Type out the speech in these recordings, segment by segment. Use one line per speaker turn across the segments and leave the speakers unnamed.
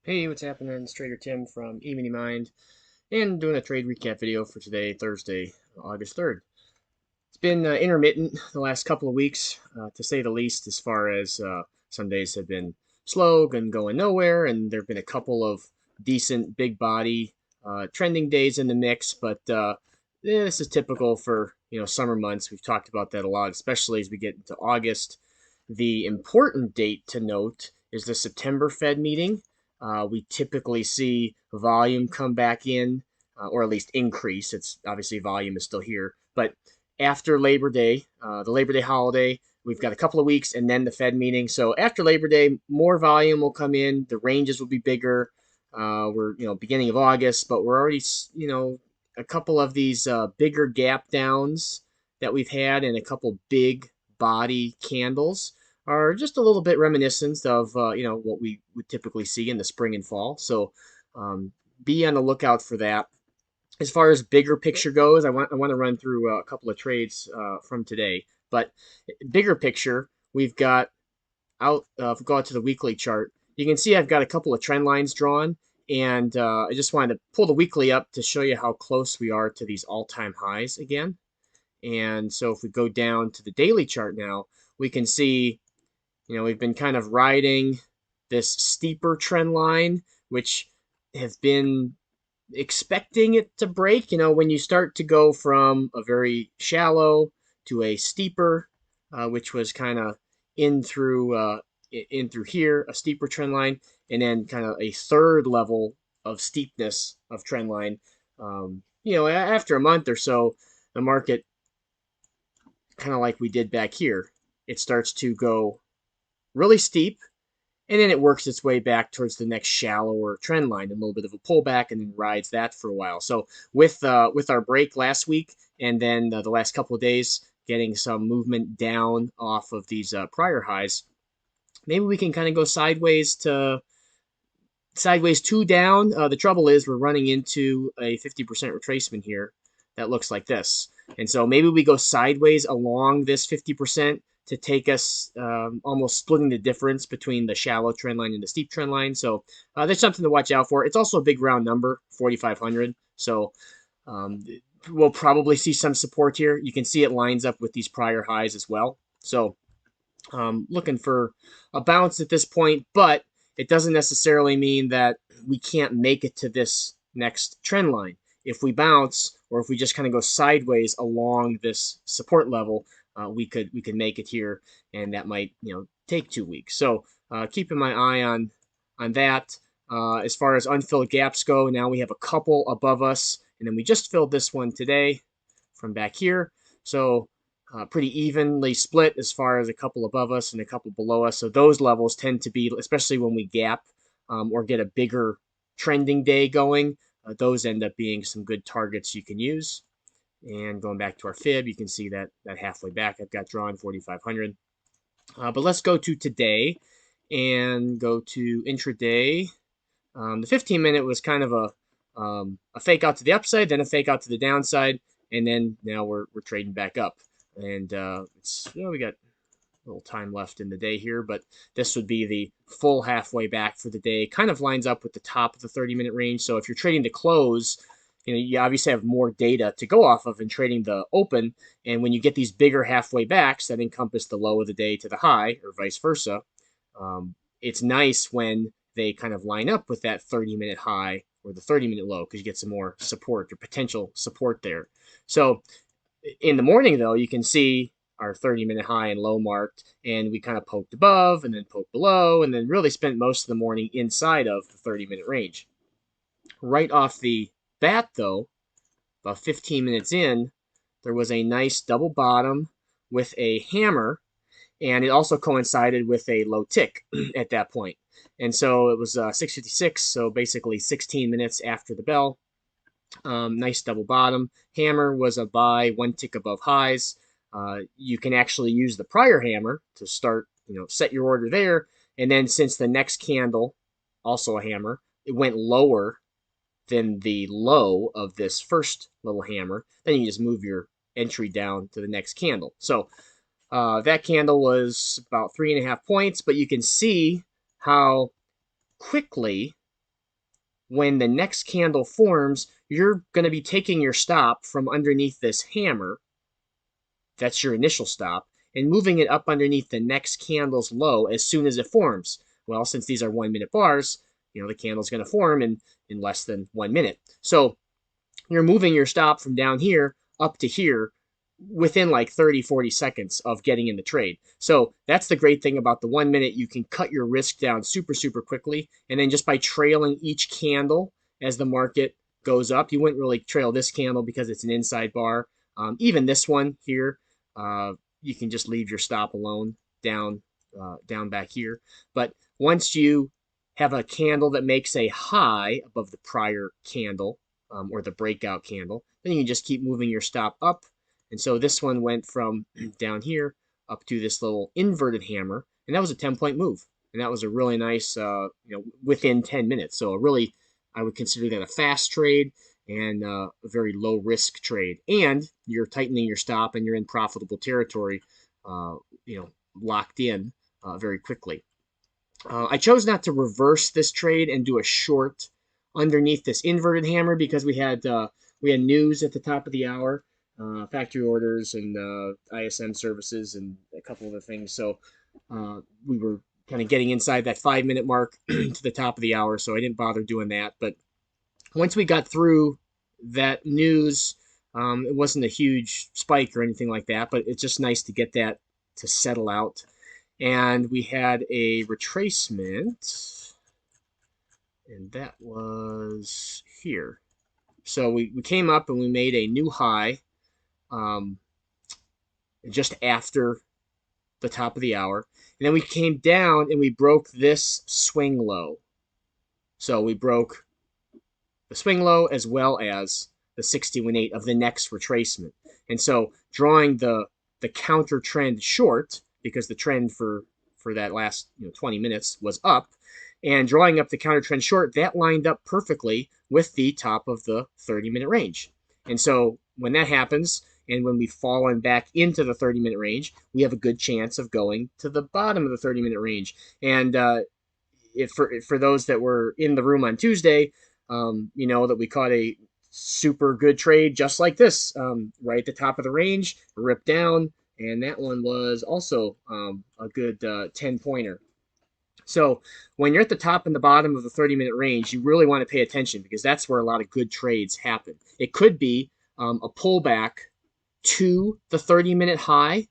Hey, what's happening? It's Trader Tim from EminiMind, and doing a trade recap video for today, Thursday, August 3rd. It's been intermittent the last couple of weeks, to say the least, as far as some days have been slow and going nowhere, and there have been a couple of decent big body trending days in the mix, but this is typical for summer months. We've talked about that a lot, especially as we get into August. The important date to note is the September Fed meeting. We typically see volume come back in, or at least increase. It's obviously volume is still here, but after Labor Day, the Labor Day holiday, we've got a couple of weeks, and then the Fed meeting. So after Labor Day, more volume will come in. The ranges will be bigger. We're beginning of August, but we're already a couple of these bigger gap downs that we've had, and a couple big body candles are just a little bit reminiscent of what we would typically see in the spring and fall. So um, be on the lookout for that. As far as bigger picture goes, I want to run through a couple of trades from today. But bigger picture, we've got out. If we go out to the weekly chart, you can see I've got a couple of trend lines drawn, and I just wanted to pull the weekly up to show you how close we are to these all-time highs again. And so if we go down to the daily chart now, we can see we've been kind of riding this steeper trend line, which have been expecting it to break. When you start to go from a very shallow to a steeper, which was kind of in through in through here, a steeper trend line, and then kind of a third level of steepness of trend line. After a month or so, the market, kind of like we did back here, it starts to go really steep, and then it works its way back towards the next shallower trend line, a little bit of a pullback, and then rides that for a while. So with our break last week, and then the last couple of days, getting some movement down off of these prior highs, maybe we can kind of go sideways two down. The trouble is we're running into a 50% retracement here that looks like this. And so maybe we go sideways along this 50% to take us almost splitting the difference between the shallow trend line and the steep trend line. So there's something to watch out for. It's also a big round number, 4,500. So um, we'll probably see some support here. You can see it lines up with these prior highs as well. So looking for a bounce at this point, but it doesn't necessarily mean that we can't make it to this next trend line. If we bounce, or if we just kind of go sideways along this support level, we could make it here, and that might take 2 weeks. So keeping my eye on that. As far as unfilled gaps go, now we have a couple above us, and then we just filled this one today from back here. So pretty evenly split as far as a couple above us and a couple below us. So those levels tend to be, especially when we gap or get a bigger trending day going, those end up being some good targets you can use. And going back to our fib, you can see that halfway back I've got drawn 4,500. But let's go to today and go to intraday. The 15-minute was kind of a fake out to the upside, then a fake out to the downside, and then now we're trading back up. And we got a little time left in the day here, but this would be the full halfway back for the day. Kind of lines up with the top of the 30-minute range. So if you're trading to close, you obviously have more data to go off of in trading the open. And when you get these bigger halfway backs that encompass the low of the day to the high, or vice versa, it's nice when they kind of line up with that 30-minute high or the 30-minute low, because you get some more support or potential support there. So in the morning, though, you can see our 30-minute high and low marked, and we kind of poked above and then poked below, and then really spent most of the morning inside of the 30-minute range. Right off the bat, though, about 15 minutes in, there was a nice double bottom with a hammer, and it also coincided with a low tick at that point. And so it was 6:56, so basically 16 minutes after the bell. Nice double bottom. Hammer was a buy, one tick above highs. You can actually use the prior hammer to start, set your order there. And then since the next candle, also a hammer, it went lower than the low of this first little hammer, then you just move your entry down to the next candle. So that candle was about 3.5 points, but you can see how quickly when the next candle forms, you're going to be taking your stop from underneath this hammer. That's your initial stop, and moving it up underneath the next candle's low as soon as it forms. Well, since these are 1 minute bars, the candle's going to form in less than 1 minute. So you're moving your stop from down here up to here within like 30, 40 seconds of getting in the trade. So that's the great thing about the 1 minute. You can cut your risk down super, super quickly. And then just by trailing each candle as the market goes up, you wouldn't really trail this candle because it's an inside bar. Even this one here, you can just leave your stop alone down back here. But once you have a candle that makes a high above the prior candle, or the breakout candle, then you can just keep moving your stop up. And so this one went from down here up to this little inverted hammer, and that was a 10-point move. And that was a really nice, within 10 minutes. So really, I would consider that a fast trade and a very low risk trade. And you're tightening your stop and you're in profitable territory, locked in very quickly. I chose not to reverse this trade and do a short underneath this inverted hammer because we had news at the top of the hour, factory orders and ISM services and a couple other things. So we were kind of getting inside that 5-minute mark to the top of the hour, so I didn't bother doing that. But once we got through that news, it wasn't a huge spike or anything like that, but it's just nice to get that to settle out. And we had a retracement, and that was here. So we came up and we made a new high just after the top of the hour. And then we came down and we broke this swing low. So we broke the swing low as well as the 61.8 of the next retracement. And so drawing the counter trend short, because the trend for that last 20 minutes was up, and drawing up the counter trend short, that lined up perfectly with the top of the 30-minute range. And so when that happens, and when we've fallen back into the 30-minute range, we have a good chance of going to the bottom of the 30-minute range. And for those that were in the room on Tuesday, that we caught a super good trade just like this, right at the top of the range, ripped down, and that one was also a good 10-pointer. So when you're at the top and the bottom of the 30-minute range, you really want to pay attention because that's where a lot of good trades happen. It could be a pullback to the 30-minute high.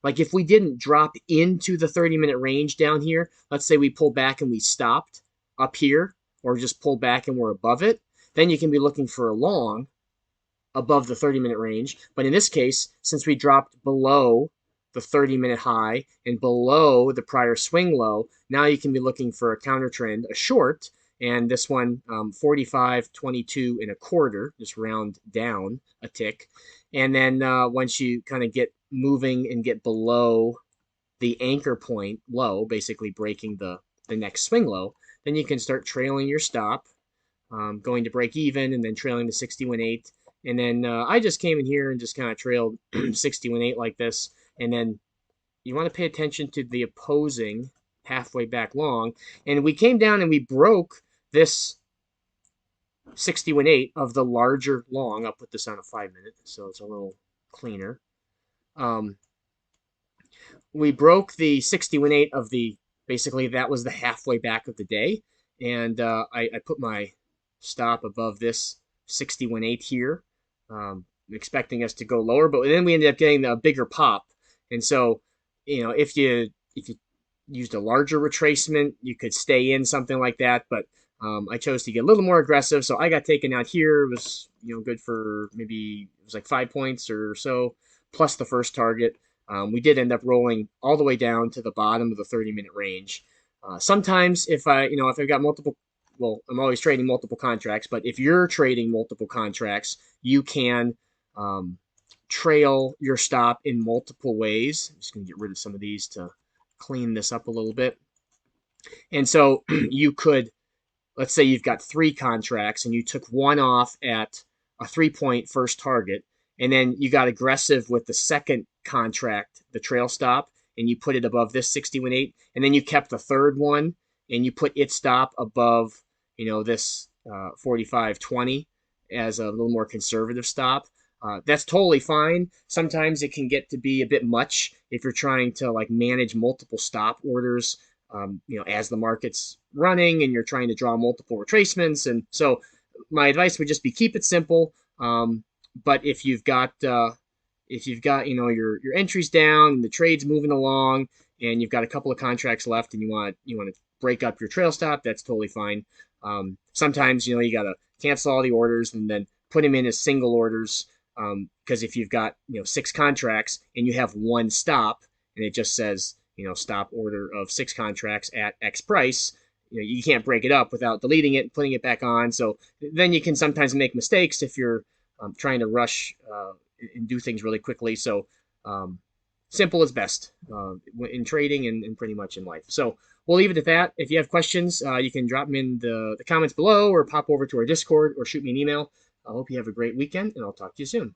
Like if we didn't drop into the 30-minute range down here, let's say we pulled back and we stopped up here, or just pulled back and we're above it, then you can be looking for a long above the 30-minute range. But in this case, since we dropped below the 30-minute high and below the prior swing low, now you can be looking for a counter trend, a short, and this one 45.22 and a quarter, just round down a tick. And then once you kind of get moving and get below the anchor point low, basically breaking the next swing low, then you can start trailing your stop, going to break even, and then trailing the 61.8. And then I just came in here and just kind of trailed 61.8 like this. And then you want to pay attention to the opposing halfway back long. And we came down and we broke this 61.8 of the larger long. I'll put this on a 5-minute so it's a little cleaner. We broke the 61.8 of the, basically that was the halfway back of the day. And I put my stop above this 61.8 here, expecting us to go lower, but then we ended up getting a bigger pop. And so, if you used a larger retracement, you could stay in something like that. But I chose to get a little more aggressive, so I got taken out here. It was good for maybe it was like 5 points or so, plus the first target. We did end up rolling all the way down to the bottom of the 30-minute range. Sometimes if I've got multiple, well, I'm always trading multiple contracts, but if you're trading multiple contracts, you can trail your stop in multiple ways. I'm just going to get rid of some of these to clean this up a little bit. And so you could, let's say you've got 3 contracts and you took one off at a 3-point first target, and then you got aggressive with the second contract, the trail stop, and you put it above this 61.8, and then you kept the third one and you put its stop above, this 45.20 as a little more conservative stop. That's totally fine. Sometimes it can get to be a bit much if you're trying to like manage multiple stop orders, as the market's running and you're trying to draw multiple retracements. And so my advice would just be keep it simple. But if you've got your entries down and the trade's moving along and you've got a couple of contracts left and you want to break up your trail stop, that's totally fine. Sometimes you got to cancel all the orders and then put them in as single orders, because if you've got 6 contracts and you have one stop and it just says stop order of 6 contracts at X price, you can't break it up without deleting it and putting it back on. So then you can sometimes make mistakes if you're trying to rush and do things really quickly. So simple is best in trading and pretty much in life. So we'll leave it at that. If you have questions, you can drop them in the comments below or pop over to our Discord or shoot me an email. I hope you have a great weekend, and I'll talk to you soon.